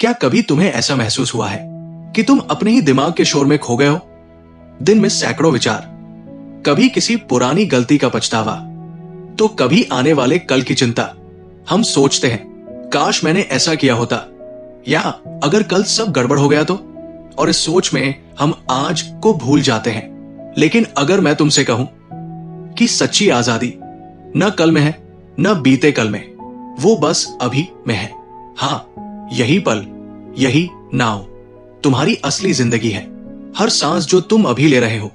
क्या कभी तुम्हें ऐसा महसूस हुआ है कि तुम अपने ही दिमाग के शोर में खो गए हो? दिन में सैकड़ों विचार, कभी किसी पुरानी गलती का पछतावा, तो कभी आने वाले कल की चिंता। हम सोचते हैं काश मैंने ऐसा किया होता, या अगर कल सब गड़बड़ हो गया तो। और इस सोच में हम आज को भूल जाते हैं। लेकिन अगर मैं तुमसे कहूं कि सच्ची आजादी न कल में है न बीते कल में, वो बस अभी में है। हाँ, यही पल, यही नाव तुम्हारी असली जिंदगी है। हर सांस जो तुम अभी ले रहे हो,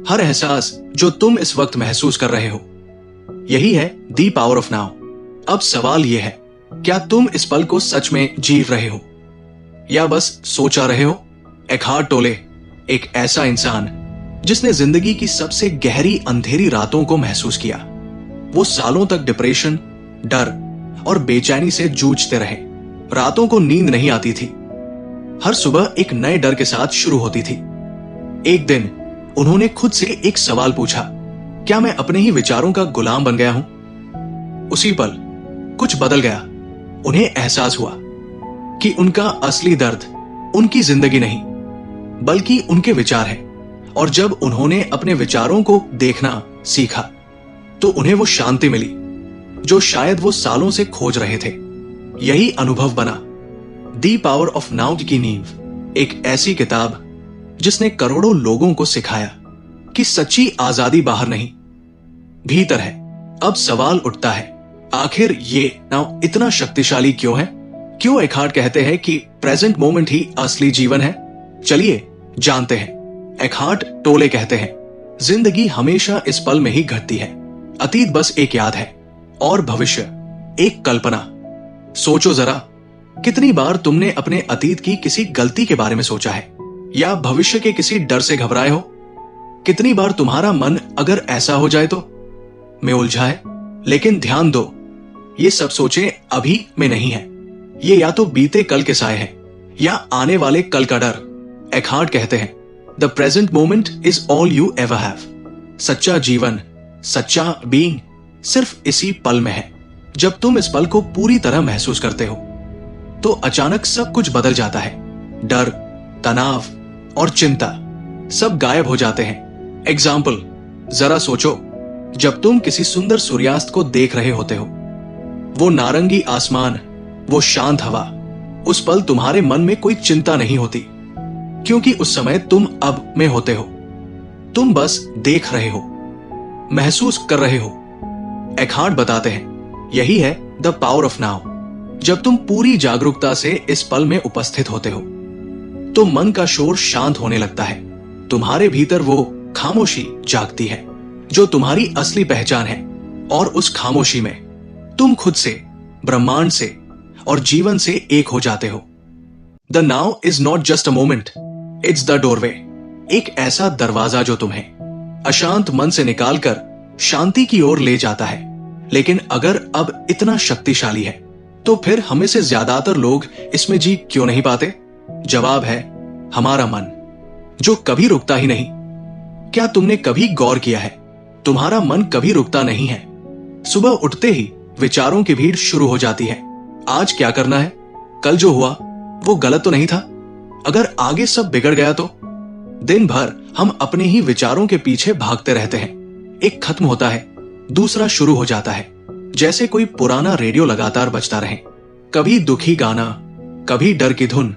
हर एहसास जो तुम इस वक्त महसूस कर रहे हो, यही है दी पावर ऑफ नाउ। अब सवाल यह है, क्या तुम इस पल को सच में जी रहे हो या बस सोचा रहे हो? एखार्ट टोले, एक ऐसा इंसान जिसने जिंदगी की सबसे गहरी अंधेरी रातों को महसूस किया। वो सालों तक डिप्रेशन, डर और बेचैनी से जूझते रहे। रातों को नींद नहीं आती थी। हर सुबह एक नए डर के साथ शुरू होती थी। एक दिन उन्होंने खुद से एक सवाल पूछा, क्या मैं अपने ही विचारों का गुलाम बन गया हूं? उसी पल कुछ बदल गया। उन्हें एहसास हुआ कि उनका असली दर्द उनकी जिंदगी नहीं बल्कि उनके विचार है। और जब उन्होंने अपने विचारों को देखना सीखा तो उन्हें वो शांति मिली जो शायद वो सालों से खोज रहे थे। यही अनुभव बना दी पावर ऑफ नाउ की नींव, एक ऐसी किताब जिसने करोड़ों लोगों को सिखाया कि सच्ची आजादी बाहर नहीं, भीतर है। अब सवाल उठता है, आखिर ये नाउ इतना शक्तिशाली क्यों है? क्यों एखार्ट कहते हैं कि प्रेजेंट मोमेंट ही असली जीवन है? चलिए जानते हैं। एखार्ट टोले कहते हैं, जिंदगी हमेशा इस पल में ही घटती है। अतीत बस एक याद है और भविष्य एक कल्पना। सोचो जरा, कितनी बार तुमने अपने अतीत की किसी गलती के बारे में सोचा है या भविष्य के किसी डर से घबराए हो? कितनी बार तुम्हारा मन अगर ऐसा हो जाए तो में उलझा है? लेकिन ध्यान दो, ये सब सोचे अभी में नहीं है। ये या तो बीते कल के साए हैं या आने वाले कल का डर। एखार्ट कहते हैं, the present moment is all you ever have. सच्चा जीवन, सच्चा बीइंग सिर्फ इसी पल में है। जब तुम इस पल को पूरी तरह महसूस करते हो तो अचानक सब कुछ बदल जाता है। डर, तनाव और चिंता सब गायब हो जाते हैं। एग्जाम्पल, जरा सोचो, जब तुम किसी सुंदर सूर्यास्त को देख रहे होते हो, वो नारंगी आसमान, वो शांत हवा, उस पल तुम्हारे मन में कोई चिंता नहीं होती क्योंकि उस समय तुम अब में होते हो। तुम बस देख रहे हो, महसूस कर रहे हो। एखार्ट बताते हैं, यही है द पावर ऑफ नाउ। जब तुम पूरी जागरूकता से इस पल में उपस्थित होते हो तो मन का शोर शांत होने लगता है। तुम्हारे भीतर वो खामोशी जागती है जो तुम्हारी असली पहचान है। और उस खामोशी में तुम खुद से, ब्रह्मांड से और जीवन से एक हो जाते हो। The now is not just a moment, it's the doorway. एक ऐसा दरवाजा जो तुम्हें अशांत मन से निकालकर शांति की ओर ले जाता है। लेकिन अगर अब इतना शक्तिशाली है तो फिर हमें से ज्यादातर लोग इसमें जी क्यों नहीं पाते? जवाब है हमारा मन, जो कभी रुकता ही नहीं। क्या तुमने कभी गौर किया है, तुम्हारा मन कभी रुकता नहीं है। सुबह उठते ही विचारों की भीड़ शुरू हो जाती है। आज क्या करना है? कल जो हुआ वो गलत तो नहीं था? अगर आगे सब बिगड़ गया तो? दिन भर हम अपने ही विचारों के पीछे भागते रहते हैं। एक खत्म होता है, दूसरा शुरू हो जाता है, जैसे कोई पुराना रेडियो लगातार बजता रहे। कभी दुखी गाना, कभी डर की धुन,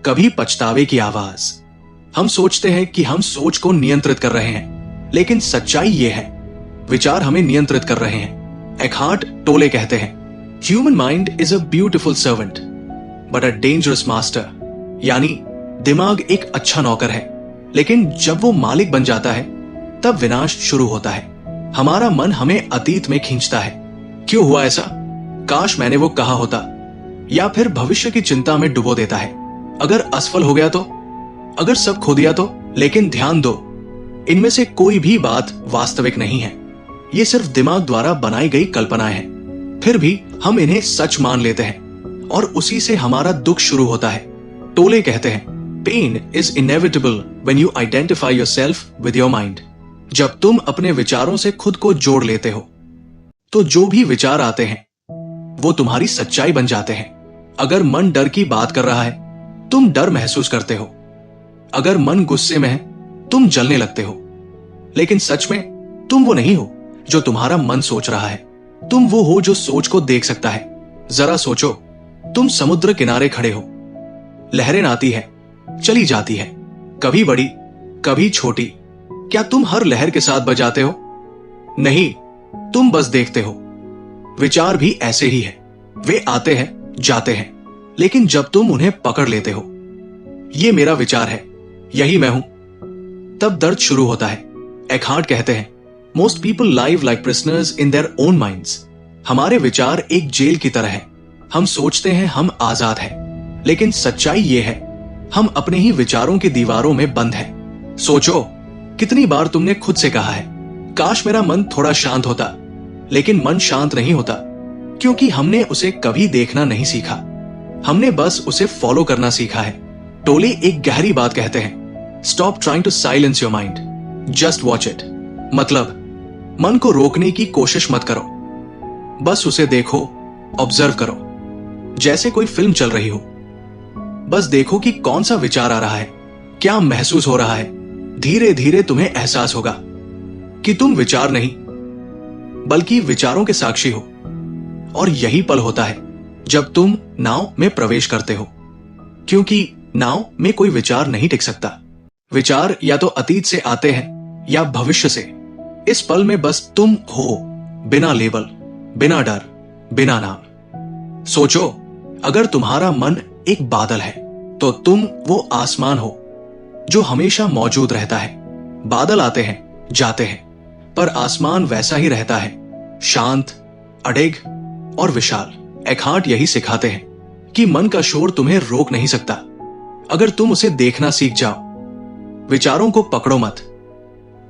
कभी पछतावे की आवाज। हम सोचते हैं कि हम सोच को नियंत्रित कर रहे हैं, लेकिन सच्चाई ये है, विचार हमें नियंत्रित कर रहे हैं। एखार्ट टोले कहते हैं, human mind is a beautiful servant but a dangerous master. यानी दिमाग एक अच्छा नौकर है, लेकिन जब वो मालिक बन जाता है तब विनाश शुरू होता है। हमारा मन हमें अतीत में खींचता है, क्यों हुआ ऐसा, काश मैंने वो कहा होता, या फिर भविष्य की चिंता में डुबो देता है, अगर असफल हो गया तो, अगर सब खो दिया तो। लेकिन ध्यान दो, इनमें से कोई भी बात वास्तविक नहीं है। ये सिर्फ दिमाग द्वारा बनाई गई कल्पनाएं हैं। फिर भी हम इन्हें सच मान लेते हैं और उसी से हमारा दुख शुरू होता है। टोले कहते हैं, pain is inevitable when you identify yourself with your mind. जब तुम अपने विचारों से खुद को जोड़ लेते हो तो जो भी विचार आते हैं वो तुम्हारी सच्चाई बन जाते हैं। अगर मन डर की बात कर रहा है, तुम डर महसूस करते हो। अगर मन गुस्से में है, तुम जलने लगते हो। लेकिन सच में तुम वो नहीं हो जो तुम्हारा मन सोच रहा है। तुम वो हो जो सोच को देख सकता है। जरा सोचो, तुम समुद्र किनारे खड़े हो। लहरें आती है, चली जाती है, कभी बड़ी कभी छोटी। क्या तुम हर लहर के साथ बजाते हो? नहीं, तुम बस देखते हो। विचार भी ऐसे ही है। वे आते हैं, जाते हैं, लेकिन जब तुम उन्हें पकड़ लेते हो, ये मेरा विचार है, यही मैं हूं, तब दर्द शुरू होता है। एकहार्ट कहते हैं, most people live like prisoners in their own minds. हमारे विचार एक जेल की तरह है। हम सोचते हैं हम आजाद हैं, लेकिन सच्चाई ये है, हम अपने ही विचारों की दीवारों में बंद हैं। सोचो, कितनी बार तुमने खुद से कहा है, काश मेरा मन थोड़ा शांत होता। लेकिन मन शांत नहीं होता, क्योंकि हमने उसे कभी देखना नहीं सीखा। हमने बस उसे फॉलो करना सीखा है। टोले एक गहरी बात कहते हैं, stop trying to silence your mind, just watch it. मतलब, मन को रोकने की कोशिश मत करो, बस उसे देखो, ऑब्जर्व करो, जैसे कोई फिल्म चल रही हो। बस देखो कि कौन सा विचार आ रहा है, क्या महसूस हो रहा है। धीरे धीरे तुम्हें एहसास होगा कि तुम विचार नहीं, बल्कि विचारों के साक्षी हो। और यही पल होता है जब तुम नाव में प्रवेश करते हो, क्योंकि नाव में कोई विचार नहीं टिक सकता। विचार या तो अतीत से आते हैं या भविष्य से। इस पल में बस तुम हो, बिना लेबल, बिना डर, बिना नाम। सोचो, अगर तुम्हारा मन एक बादल है, तो तुम वो आसमान हो जो हमेशा मौजूद रहता है। बादल आते हैं, जाते हैं, पर आसमान वैसा ही रहता है, शांत, अडिग और विशाल। एकहार्ट यही सिखाते हैं कि मन का शोर तुम्हें रोक नहीं सकता, अगर तुम उसे देखना सीख जाओ। विचारों को पकड़ो मत,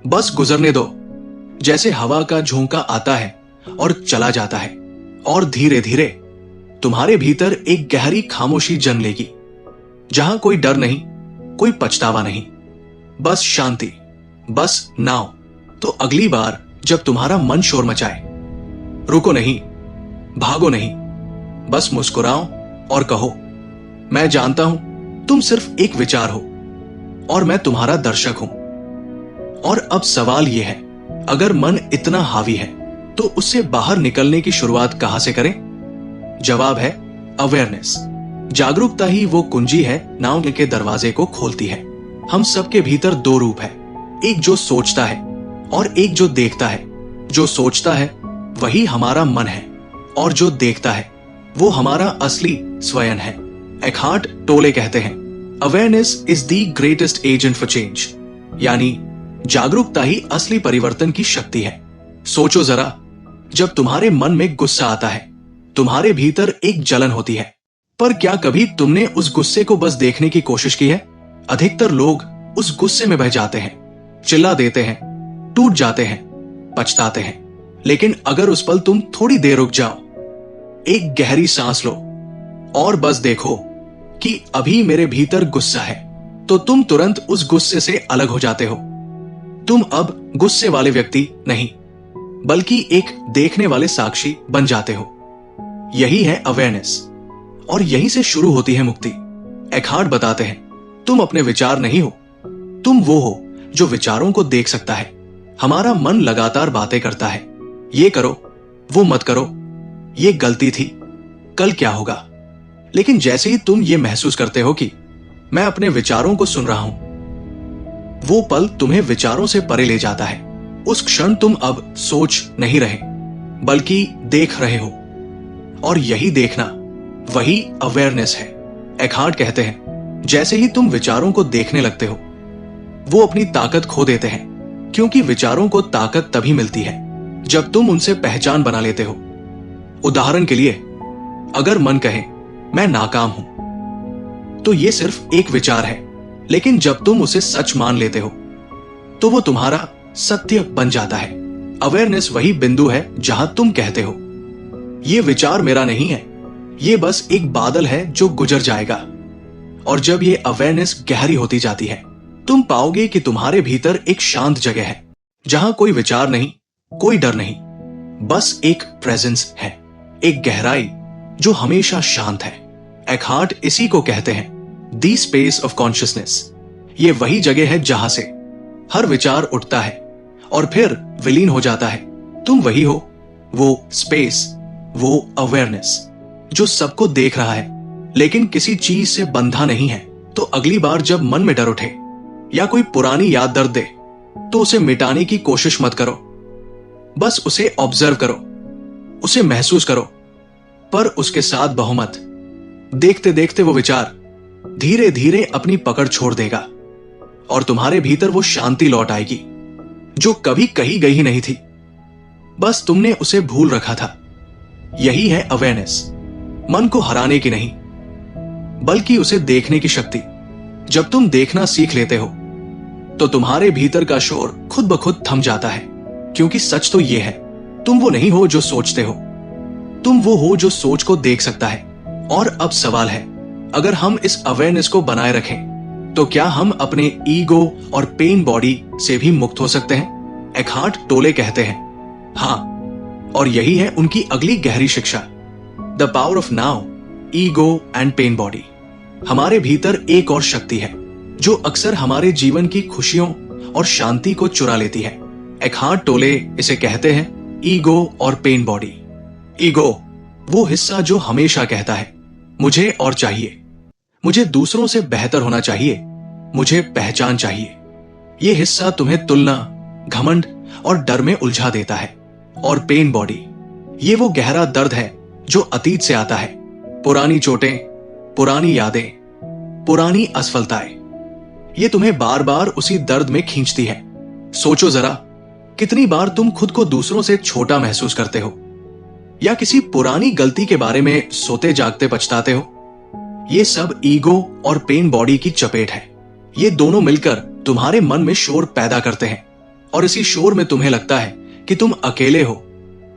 बस गुजरने दो। जैसे हवा का झोंका आता है और चला जाता है, और धीरे धीरे तुम्हारे भीतर एक गहरी खामोशी जन्म लेगी, जहां कोई डर नहीं, कोई पछतावा नहीं, बस शांति, बस नाव। तो अगली बार जब तुम्हारा मन शोर मचाए, रुको नहीं, भागो नहीं, बस मुस्कुराओ और कहो, मैं जानता हूं तुम सिर्फ एक विचार हो और मैं तुम्हारा दर्शक हूं। और अब सवाल यह है, अगर मन इतना हावी है तो उससे बाहर निकलने की शुरुआत कहां से करें? जवाब है अवेयरनेस। जागरूकता ही वो कुंजी है नाव के दरवाजे को खोलती है। हम सबके भीतर दो रूप है, एक जो सोचता है और एक जो देखता है। जो सोचता है वही हमारा मन है, और जो देखता है वो हमारा असली स्वयं है। एकहार्ट टोले कहते हैं, awareness is the greatest agent for change. यानी जागरूकता ही असली परिवर्तन की शक्ति है। सोचो जरा, जब तुम्हारे मन में गुस्सा आता है, तुम्हारे भीतर एक जलन होती है, पर क्या कभी तुमने उस गुस्से को बस देखने की कोशिश की है? अधिकतर लोग उस गुस्से में बह जाते हैं, चिल्ला देते हैं, टूट जाते हैं, पछताते हैं। लेकिन अगर उस पल तुम थोड़ी देर रुक जाओ, एक गहरी सांस लो और बस देखो कि अभी मेरे भीतर गुस्सा है, तो तुम तुरंत उस गुस्से से अलग हो जाते हो। तुम अब गुस्से वाले व्यक्ति नहीं, बल्कि एक देखने वाले साक्षी बन जाते हो। यही है अवेयरनेस, और यहीं से शुरू होती है मुक्ति। एकहार्ट बताते हैं, तुम अपने विचार नहीं हो, तुम वो हो जो विचारों को देख सकता है। हमारा मन लगातार बातें करता है, ये करो, वो मत करो, ये गलती थी, कल क्या होगा। लेकिन जैसे ही तुम ये महसूस करते हो कि मैं अपने विचारों को सुन रहा हूं, वो पल तुम्हें विचारों से परे ले जाता है। उस क्षण तुम अब सोच नहीं रहे, बल्कि देख रहे हो, और यही देखना वही अवेयरनेस है। एकहार्ट कहते हैं, जैसे ही तुम विचारों को देखने लगते हो, वो अपनी ताकत खो देते हैं, क्योंकि विचारों को ताकत तभी मिलती है जब तुम उनसे पहचान बना लेते हो। उदाहरण के लिए, अगर मन कहे मैं नाकाम हूं, तो ये सिर्फ एक विचार है, लेकिन जब तुम उसे सच मान लेते हो, तो वो तुम्हारा सत्य बन जाता है। अवेयरनेस वही बिंदु है जहां तुम कहते हो, ये विचार मेरा नहीं है, ये बस एक बादल है जो गुजर जाएगा। और जब ये अवेयरनेस गहरी होती जाती है, तुम पाओगे कि तुम्हारे भीतर एक शांत जगह है, जहां कोई विचार नहीं, कोई डर नहीं, बस एक प्रेजेंस है, एक गहराई जो हमेशा शांत है। एकहार्ट इसी को कहते हैं दी स्पेस ऑफ कॉन्शियसनेस। ये वही जगह है जहां से हर विचार उठता है और फिर विलीन हो जाता है। तुम वही हो, वो स्पेस, वो अवेयरनेस जो सबको देख रहा है लेकिन किसी चीज से बंधा नहीं है। तो अगली बार जब मन में डर उठे या कोई पुरानी याद दर्द दे तो उसे मिटाने की कोशिश मत करो, बस उसे ऑब्जर्व करो, उसे महसूस करो, पर उसके साथ बहो मत। देखते देखते वो विचार धीरे धीरे अपनी पकड़ छोड़ देगा और तुम्हारे भीतर वो शांति लौट आएगी जो कभी कही गई ही नहीं थी, बस तुमने उसे भूल रखा था। यही है अवेयरनेस, मन को हराने की नहीं बल्कि उसे देखने की शक्ति। जब तुम देखना सीख लेते हो तो तुम्हारे भीतर का शोर खुद ब खुद थम जाता है, क्योंकि सच तो यह है, तुम वो नहीं हो जो सोचते हो, तुम वो हो जो सोच को देख सकता है। और अब सवाल है, अगर हम इस अवेयरनेस को बनाए रखें तो क्या हम अपने ईगो और पेन बॉडी से भी मुक्त हो सकते हैं? एकहार्ट टोले कहते हैं हां, और यही है उनकी अगली गहरी शिक्षा, the power of now, ego and pen body. हमारे भीतर एक और शक्ति है जो अक्सर हमारे जीवन की खुशियों और शांति को चुरा लेती है। एकहार्ट टोले इसे कहते हैं ईगो और पेन बॉडी। ईगो वो हिस्सा जो हमेशा कहता है मुझे और चाहिए, मुझे दूसरों से बेहतर होना चाहिए, मुझे पहचान चाहिए। ये हिस्सा तुम्हें तुलना, घमंड और डर में उलझा देता है। और पेन बॉडी ये वो गहरा दर्द है जो अतीत से आता है, पुरानी चोटें, पुरानी यादें, पुरानी असफलताएं। ये तुम्हें बार बार उसी दर्द में खींचती है। सोचो जरा, कितनी बार तुम खुद को दूसरों से छोटा महसूस करते हो या किसी पुरानी गलती के बारे में सोते जागते पछताते हो। ये सब ईगो और पेन बॉडी की चपेट है। ये दोनों मिलकर तुम्हारे मन में शोर पैदा करते हैं और इसी शोर में तुम्हें लगता है कि तुम अकेले हो,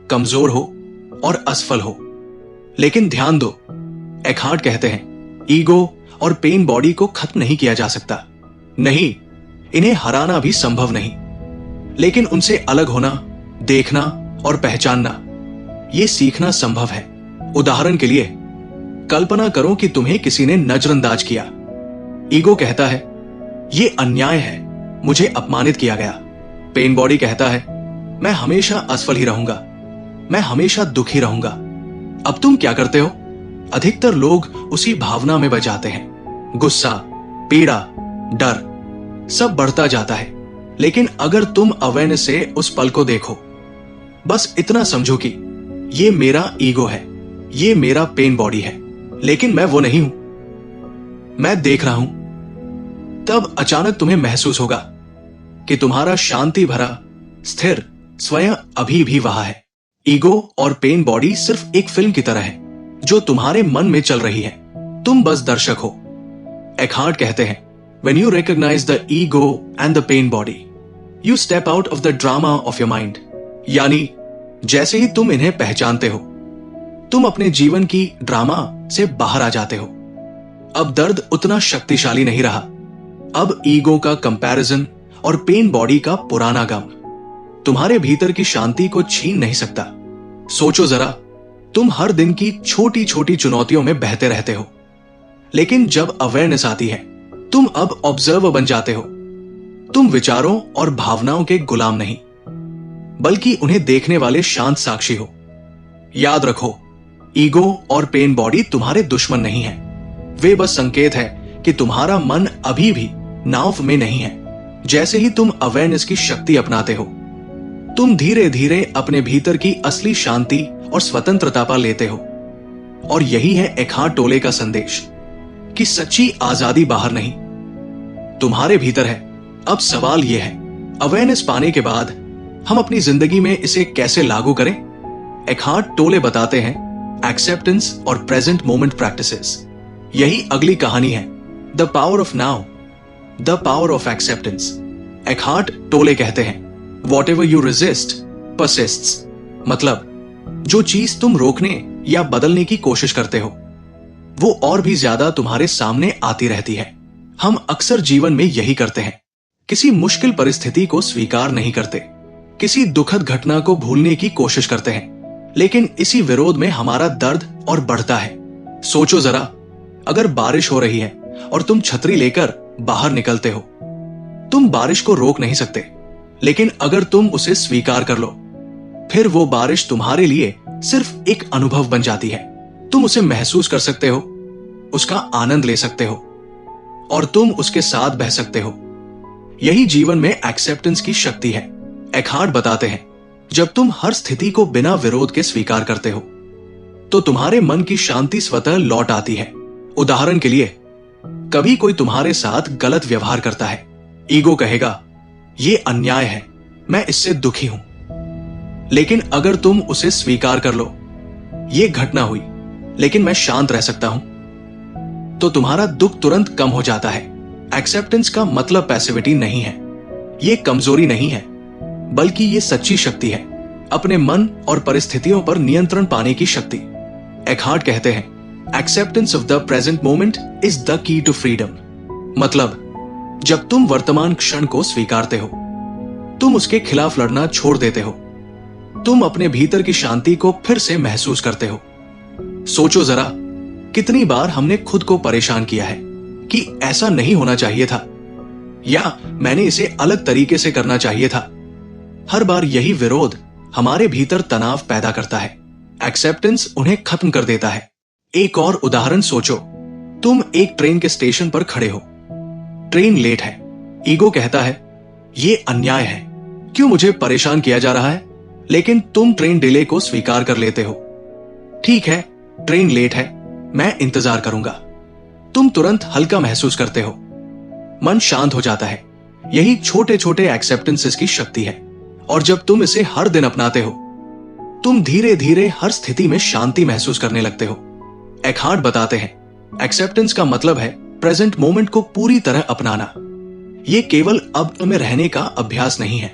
कमजोर हो और असफल हो। लेकिन ध्यान दो, एकहार्ट कहते हैं ईगो और पेन बॉडी को खत्म नहीं किया जा सकता। नहीं, इन्हें हराना भी संभव नहीं, लेकिन उनसे अलग होना, देखना और पहचानना, यह सीखना संभव है। उदाहरण के लिए कल्पना करो कि तुम्हें किसी ने नजरअंदाज किया। ईगो कहता है यह अन्याय है, मुझे अपमानित किया गया। पेन बॉडी कहता है मैं हमेशा असफल ही रहूंगा, मैं हमेशा दुखी रहूंगा। अब तुम क्या करते हो? अधिकतर लोग उसी भावना में बजाते हैं। गुस्सा, पीड़ा, डर सब बढ़ता जाता है। लेकिन अगर तुम अवेयरनेस से उस पल को देखो, बस इतना समझो कि ये मेरा ईगो है, ये मेरा पेन बॉडी है, लेकिन मैं वो नहीं हूं, मैं देख रहा हूं। तब अचानक तुम्हें महसूस होगा कि तुम्हारा शांति भरा स्थिर स्वयं अभी भी वहां है। ईगो और पेन बॉडी सिर्फ एक फिल्म की तरह है जो तुम्हारे मन में चल रही है, तुम बस दर्शक हो। एकहार्ट कहते हैं when you recognize the ego and the pain body, you step out of the drama of your mind। यानी जैसे ही तुम इन्हें पहचानते हो, तुम अपने जीवन की ड्रामा से बाहर आ जाते हो। अब दर्द उतना शक्तिशाली नहीं रहा। अब ईगो का कंपैरिजन और पेन बॉडी का पुराना गम तुम्हारे भीतर की शांति को छीन नहीं सकता। सोचो जरा, तुम हर दिन की छोटी छोटी चुनौतियों में बहते रहते हो, लेकिन जब अवेयरनेस आती है तुम अब ऑब्जर्वर बन जाते हो। तुम विचारों और भावनाओं के गुलाम नहीं, बल्कि उन्हें देखने वाले शांत साक्षी हो। याद रखो, ईगो और पेन बॉडी तुम्हारे दुश्मन नहीं है, वे बस संकेत है कि तुम्हारा मन अभी भी नाव में नहीं है। जैसे ही तुम अवेयरनेस की शक्ति अपनाते हो, तुम धीरे धीरे अपने भीतर की असली शांति और स्वतंत्रता पा लेते हो। और यही है एकहार्ट टोले का संदेश कि सच्ची आजादी बाहर नहीं, तुम्हारे भीतर है। अब सवाल यह है, अवेयरनेस पाने के बाद हम अपनी जिंदगी में इसे कैसे लागू करें? एकहार्ट टोले बताते हैं एक्सेप्टेंस और प्रेजेंट मोमेंट प्रैक्टिसेस। यही अगली कहानी है, the power of now, the power of acceptance. Eckhart Tolle कहते हैं Whatever you resist persists। मतलब जो चीज तुम रोकने या बदलने की कोशिश करते हो, वो और भी ज्यादा तुम्हारे सामने आती रहती है। हम अक्सर जीवन में यही करते हैं, किसी मुश्किल परिस्थिति को स्वीकार नहीं करते, किसी दुखद घटना को भूलने की कोशिश करते हैं, लेकिन इसी विरोध में हमारा दर्द और बढ़ता है। सोचो जरा, अगर बारिश हो रही है और तुम छतरी लेकर बाहर निकलते हो, तुम बारिश को रोक नहीं सकते, लेकिन अगर तुम उसे स्वीकार कर लो, फिर वो बारिश तुम्हारे लिए सिर्फ एक अनुभव बन जाती है। तुम उसे महसूस कर सकते हो, उसका आनंद ले सकते हो और तुम उसके साथ बह सकते हो। यही जीवन में एक्सेप्टेंस की शक्ति है। एकहार्ट बताते हैं, जब तुम हर स्थिति को बिना विरोध के स्वीकार करते हो, तो तुम्हारे मन की शांति स्वतः लौट आती है। उदाहरण के लिए, कभी कोई तुम्हारे साथ गलत व्यवहार करता है, ईगो कहेगा, ये अन्याय है, मैं इससे दुखी हूं। लेकिन अगर तुम उसे स्वीकार कर लो, ये घटना हुई, लेकिन मैं शांत रह सकता हूं, तो तुम्हारा दुख तुरंत कम हो जाता है। एक्सेप्टेंस का मतलब पैसिविटी नहीं है, ये कमजोरी नहीं है, बल्कि ये सच्ची शक्ति है, अपने मन और परिस्थितियों पर नियंत्रण पाने की शक्ति। एकहार्ट कहते हैं, acceptance of the present moment is the key to freedom. मतलब, जब तुम वर्तमान क्षण को स्वीकारते हो, तुम उसके खिलाफ लड़ना छोड़ देते हो, तुम अपने भीतर की शांति को फिर से महसूस करते हो। सोचो जरा, कितनी बार हमने खुद को परेशान किया है कि ऐसा नहीं होना चाहिए था, या मैंने इसे अलग तरीके से करना चाहिए था। हर बार यही विरोध हमारे भीतर तनाव पैदा करता है। एक्सेप्टेंस उन्हें खत्म कर देता है। एक और उदाहरण सोचो, तुम एक ट्रेन के स्टेशन पर खड़े हो, ट्रेन लेट है। ईगो कहता है, ये अन्याय है, क्यों मुझे परेशान किया जा रहा है? लेकिन तुम ट्रेन डिले को स्वीकार कर लेते हो। ठीक है, ट्रेन लेट है, मैं इंतजार करूंगा। तुम तुरंत हल्का महसूस करते हो, मन शांत हो जाता है। यही छोटे छोटे एक्सेप्टेंसेस की शक्ति है, और जब तुम इसे हर दिन अपनाते हो, तुम धीरे धीरे हर स्थिति में शांति महसूस करने लगते हो। एकहार्ट बताते हैं, एक्सेप्टेंस का मतलब है प्रेजेंट मोमेंट को पूरी तरह अपनाना। ये केवल अब में रहने का अभ्यास नहीं है,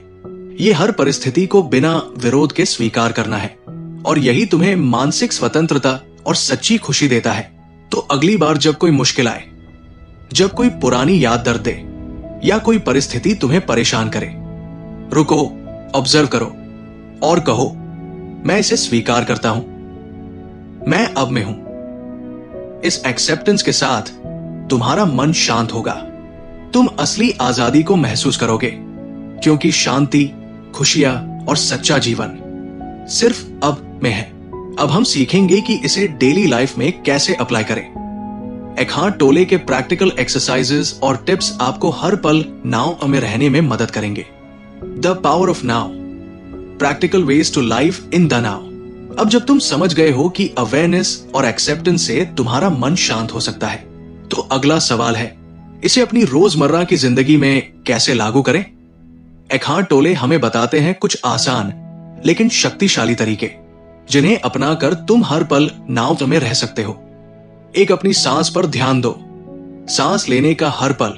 ये हर परिस्थिति को बिना विरोध के स्वीकार करना है, और यही तुम्हें मानसिक स्वतंत्रता और सच्ची खुशी देता है। तो अगली बार जब कोई मुश्किल आए, जब कोई पुरानी याद दर्द दे, या कोई परिस्थिति तुम्हें परेशान करे, रुको, ऑब्जर्व करो और कहो, मैं इसे स्वीकार करता हूं, मैं अब में हूं। इस एक्सेप्टेंस के साथ तुम्हारा मन शांत होगा, तुम असली आजादी को महसूस करोगे, क्योंकि शांति, खुशियां और सच्चा जीवन सिर्फ अब में है। अब हम सीखेंगे कि इसे डेली लाइफ में कैसे अप्लाई करें। एकहार्ट टोले के प्रैक्टिकल एक्सरसाइजेस और टिप्स आपको हर पल नाउ में रहने में मदद करेंगे। The power of now, practical ways to life in the now. अब जब तुम समझ गए हो कि अवेयरनेस और एक्सेप्टेंस से तुम्हारा मन शांत हो सकता है, तो अगला सवाल है, इसे अपनी रोजमर्रा की जिंदगी में कैसे लागू करें? एकहार्ट टोले हमें बताते हैं कुछ आसान लेकिन शक्तिशाली तरीके, जिन्हें अपनाकर तुम हर पल नाव में रह सकते हो। एक, अपनी सांस पर ध्यान दो। सांस लेने का हर पल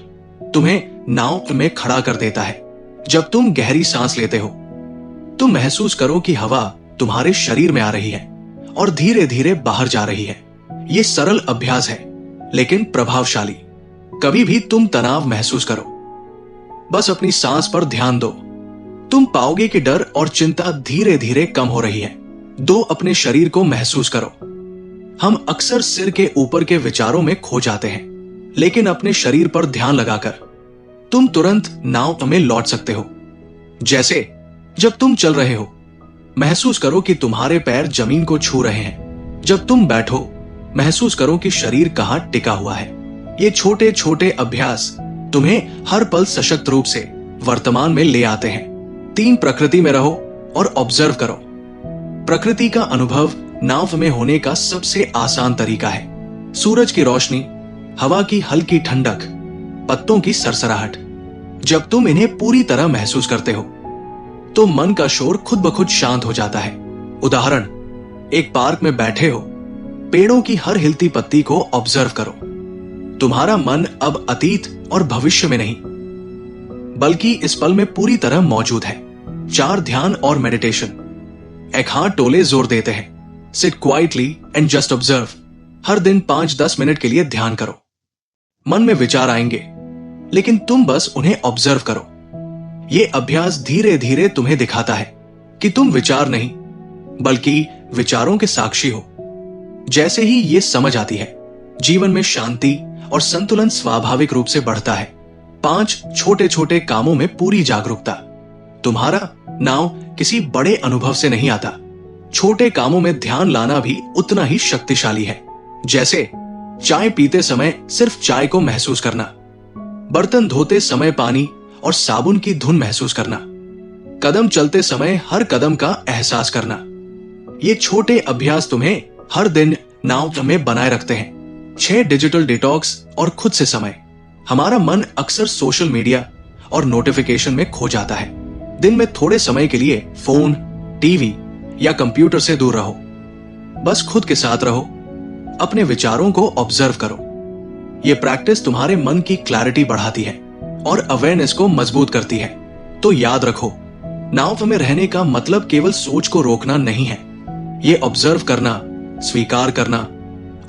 तुम्हें नाव में खड़ा कर देता है। जब तुम गहरी सांस लेते हो, तुम महसूस करो कि हवा तुम्हारे शरीर में आ रही है और धीरे धीरे बाहर जा रही है। यह सरल अभ्यास है, लेकिन प्रभावशाली। कभी भी तुम तनाव महसूस करो, बस अपनी सांस पर ध्यान दो। तुम पाओगे कि डर और चिंता धीरे धीरे कम हो रही है। दो, अपने शरीर को महसूस करो। हम अक्सर सिर के ऊपर के विचारों में खो जाते हैं, लेकिन अपने शरीर पर ध्यान लगाकर तुम तुरंत नाव में लौट सकते हो। जैसे जब तुम चल रहे हो, महसूस करो कि तुम्हारे पैर जमीन को छू रहे हैं। जब तुम बैठो, महसूस करो कि शरीर कहां टिका हुआ है। ये छोटे छोटे अभ्यास तुम्हें हर पल सशक्त रूप से वर्तमान में ले आते हैं। 3, प्रकृति में रहो और ऑब्जर्व करो। प्रकृति का अनुभव नाव में होने का सबसे आसान तरीका है। सूरज की रोशनी, हवा की हल्की ठंडक, पत्तों की सरसराहट। जब तुम इन्हें पूरी तरह महसूस करते हो, तो मन का शोर खुद ब खुद शांत हो जाता है। उदाहरण, एक पार्क में बैठे हो, पेड़ों की हर हिलती पत्ती को ऑब्जर्व करो। तुम्हारा मन अब अतीत और भविष्य में नहीं, बल्कि इस पल में पूरी तरह मौजूद है। 4, ध्यान और मेडिटेशन। एकहार्ट टोले जोर देते हैं, sit quietly and just observe. हर दिन 5-10 मिनट के लिए ध्यान करो। मन में विचार आएंगे, लेकिन तुम बस उन्हें ऑब्जर्व करो। यह अभ्यास धीरे धीरे तुम्हें दिखाता है कि तुम विचार नहीं, बल्कि विचारों के साक्षी हो। जैसे ही ये समझ आती है, जीवन में शांति और संतुलन स्वाभाविक रूप से बढ़ता है। 5 छोटे छोटे कामों में पूरी जागरूकता। तुम्हारा नाव किसी बड़े अनुभव से नहीं आता। छोटे कामों में ध्यान लाना भी उतना ही शक्तिशाली है। जैसे चाय पीते समय सिर्फ चाय को महसूस करना, बर्तन धोते समय पानी और साबुन की धुन महसूस करना, कदम चलते समय हर कदम का एहसास करना। ये छोटे अभ्यास तुम्हें हर दिन नाव में बनाए रखते हैं। 6 डिजिटल डिटॉक्स और खुद से समय। हमारा मन अक्सर सोशल मीडिया और नोटिफिकेशन में खो जाता है। दिन में थोड़े समय के लिए फोन, टीवी या कंप्यूटर से दूर रहो। बस खुद के साथ रहो, अपने विचारों को ऑब्जर्व करो। यह प्रैक्टिस तुम्हारे मन की क्लैरिटी बढ़ाती है और अवेयरनेस को मजबूत करती है। तो याद रखो, नाव में रहने का मतलब केवल सोच को रोकना नहीं है। ये ऑब्जर्व करना, स्वीकार करना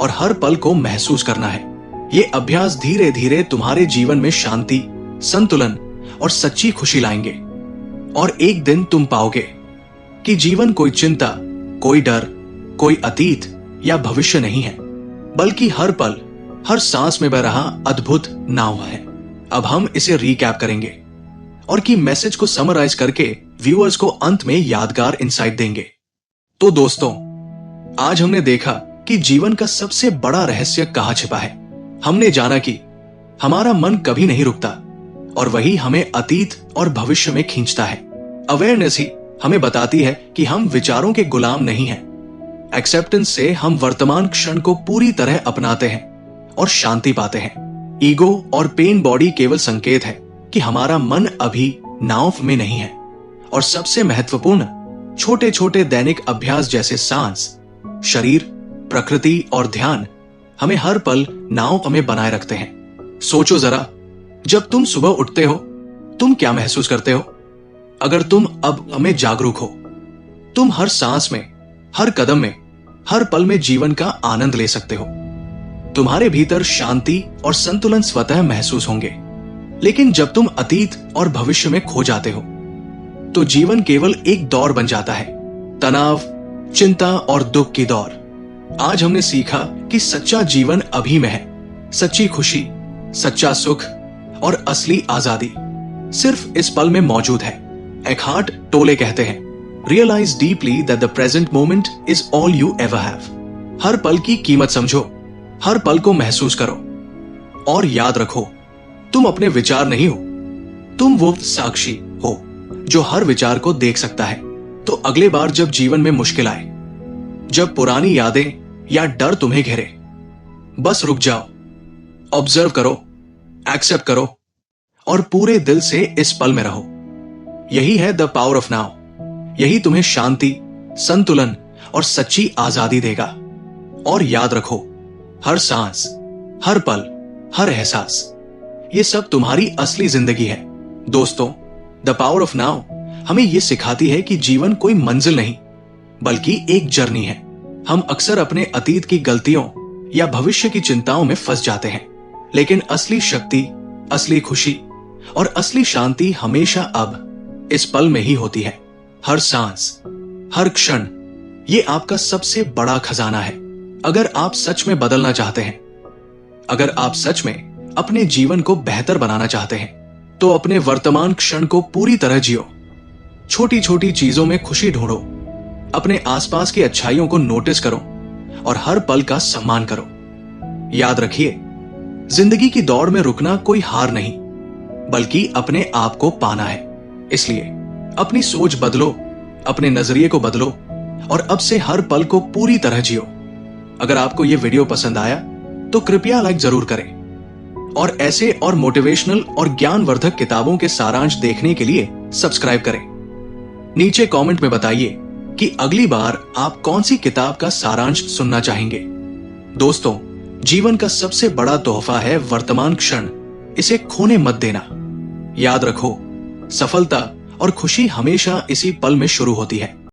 और हर पल को महसूस करना है। ये अभ्यास धीरे धीरे तुम्हारे जीवन में शांति, संतुलन और सच्ची खुशी लाएंगे। और एक दिन तुम पाओगे कि जीवन कोई चिंता, कोई डर, कोई अतीत या भविष्य नहीं है, बल्कि हर पल, हर सांस में बह रहा अद्भुत नाव है। अब हम इसे रिकैप करेंगे और की मैसेज को समराइज करके व्यूअर्स को अंत में यादगार इंसाइट देंगे। तो दोस्तों, आज हमने देखा कि जीवन का सबसे बड़ा रहस्य कहां छिपा है। हमने जाना कि हमारा मन कभी नहीं रुकता और वही हमें अतीत और भविष्य में खींचता है। अवेयरनेस ही हमें बताती है कि हम विचारों के गुलाम नहीं हैं। एक्सेप्टेंस से हम वर्तमान क्षण को पूरी तरह अपनाते हैं और शांति पाते हैं। ईगो और पेन बॉडी केवल संकेत है कि हमारा मन अभी नाव में नहीं है। और सबसे महत्वपूर्ण, छोटे छोटे दैनिक अभ्यास जैसे सांस, शरीर, प्रकृति और ध्यान हमें हर पल नाव में बनाए रखते हैं। सोचो जरा, जब तुम सुबह उठते हो, तुम क्या महसूस करते हो? अगर तुम अब हमें जागरूक हो, तुम हर सांस में, हर कदम में, हर पल में जीवन का आनंद ले सकते हो। तुम्हारे भीतर शांति और संतुलन स्वतः महसूस होंगे। लेकिन जब तुम अतीत और भविष्य में खो जाते हो, तो जीवन केवल एक दौर बन जाता है, तनाव, चिंता और दुख की दौर। आज हमने सीखा कि सच्चा जीवन अभी में है। सच्ची खुशी, सच्चा सुख और असली आजादी सिर्फ इस पल में मौजूद है। एकहार्ट टोले कहते हैं, realise deeply that the present moment is all you ever have. हर पल की कीमत समझो, हर पल को महसूस करो और याद रखो, तुम अपने विचार नहीं हो, तुम वो साक्षी हो जो हर विचार को देख सकता है। तो अगले बार जब जीवन में मुश्किल आए, जब पुरानी यादें या डर तुम्हें घेरे, बस रुक जाओ, ऑब्जर्व करो, एक्सेप्ट करो और पूरे दिल से इस पल में रहो। यही है द पावर ऑफ नाउ। यही तुम्हें शांति, संतुलन और सच्ची आजादी देगा। और याद रखो, हर सांस, हर पल, हर एहसास, ये सब तुम्हारी असली जिंदगी है। दोस्तों, द पावर ऑफ नाउ हमें यह सिखाती है कि जीवन कोई मंजिल नहीं, बल्कि एक जर्नी है। हम अक्सर अपने अतीत की गलतियों या भविष्य की चिंताओं में फंस जाते हैं, लेकिन असली शक्ति, असली खुशी और असली शांति हमेशा अब इस पल में ही होती है। हर सांस, हर क्षण, ये आपका सबसे बड़ा खजाना है। अगर आप सच में बदलना चाहते हैं, अगर आप सच में अपने जीवन को बेहतर बनाना चाहते हैं, तो अपने वर्तमान क्षण को पूरी तरह जियो। छोटी छोटी चीजों में खुशी ढूंढो, अपने आसपास की अच्छाइयों को नोटिस करो और हर पल का सम्मान करो। याद रखिए, जिंदगी की दौड़ में रुकना कोई हार नहीं, बल्कि अपने आप को पाना है। इसलिए अपनी सोच बदलो, अपने नजरिए को बदलो और अब से हर पल को पूरी तरह जियो। अगर आपको यह वीडियो पसंद आया तो कृपया लाइक जरूर करें और ऐसे और मोटिवेशनल और ज्ञानवर्धक किताबों के सारांश देखने के लिए सब्सक्राइब करें। नीचे कमेंट में बताइए कि अगली बार आप कौन सी किताब का सारांश सुनना चाहेंगे। दोस्तों, जीवन का सबसे बड़ा तोहफा है वर्तमान क्षण, इसे खोने मत देना। याद रखो, सफलता और खुशी हमेशा इसी पल में शुरू होती है।